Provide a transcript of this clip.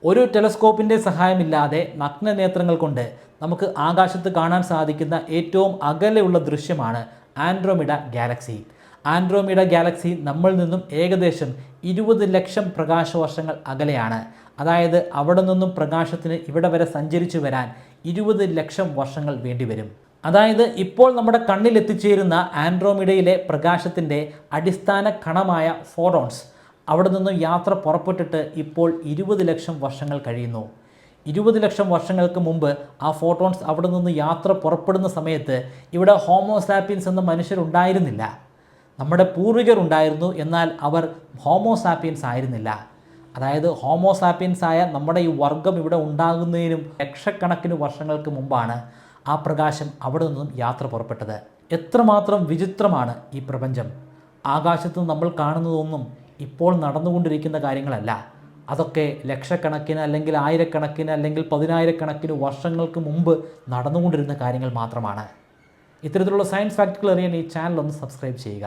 ഒരു ടെലസ്കോപ്പിൻ്റെ സഹായമില്ലാതെ നഗ്നനേത്രങ്ങൾ കൊണ്ട് നമുക്ക് ആകാശത്ത് കാണാൻ സാധിക്കുന്ന ഏറ്റവും അകലെയുള്ള ദൃശ്യമാണ് ആൻഡ്രോമിഡ ഗാലക്സി. ആൻഡ്രോമിഡ ഗാലക്സി നമ്മളിൽ നിന്നും ഏകദേശം 20 ലക്ഷം പ്രകാശവർഷങ്ങൾ അകലെയാണ്. അതായത് അവിടെ നിന്നും പ്രകാശത്തിന് ഇവിടെ വരെ സഞ്ചരിച്ചു വരാൻ 20 ലക്ഷം വർഷങ്ങൾ വേണ്ടിവരും. അതായത് ഇപ്പോൾ നമ്മുടെ കണ്ണിൽ എത്തിച്ചേരുന്ന ആൻഡ്രോമിഡയിലെ പ്രകാശത്തിൻ്റെ അടിസ്ഥാന കണമായ ഫോട്ടോൺസ് അവിടെ നിന്നും യാത്ര പുറപ്പെട്ടിട്ട് ഇപ്പോൾ 20 ലക്ഷം വർഷങ്ങൾ കഴിയുന്നു. 20 ലക്ഷം വർഷങ്ങൾക്ക് മുമ്പ് ആ ഫോട്ടോൺസ് അവിടെ നിന്ന് യാത്ര പുറപ്പെടുന്ന സമയത്ത് ഇവിടെ ഹോമോസാപ്പിയൻസ് എന്ന മനുഷ്യരുണ്ടായിരുന്നില്ല. നമ്മുടെ പൂർവികർ ഉണ്ടായിരുന്നു, എന്നാൽ അവർ ഹോമോസാപ്പിയൻസ് ആയിരുന്നില്ല. അതായത് ഹോമോസാപ്പിയൻസ് ആയ നമ്മുടെ ഈ വർഗം ഇവിടെ ഉണ്ടാകുന്നതിനും ലക്ഷക്കണക്കിന് വർഷങ്ങൾക്ക് മുമ്പാണ് ആ പ്രകാശം അവിടെ നിന്നും യാത്ര പുറപ്പെട്ടത്. എത്രമാത്രം വിചിത്രമാണ് ഈ പ്രപഞ്ചം. ആകാശത്ത് നമ്മൾ കാണുന്നതൊന്നും ഇപ്പോൾ നടന്നുകൊണ്ടിരിക്കുന്ന കാര്യങ്ങളല്ല. അതൊക്കെ ലക്ഷക്കണക്കിന് അല്ലെങ്കിൽ ആയിരക്കണക്കിന് അല്ലെങ്കിൽ 10,000-കണക്കിന് വർഷങ്ങൾക്ക് മുമ്പ് നടന്നുകൊണ്ടിരുന്ന കാര്യങ്ങൾ മാത്രമാണ്. ഇത്തരത്തിലുള്ള സയൻസ് ഫാക്റ്റുകൾ അറിയാൻ ഈ ചാനൽ ഒന്ന് സബ്സ്ക്രൈബ് ചെയ്യുക.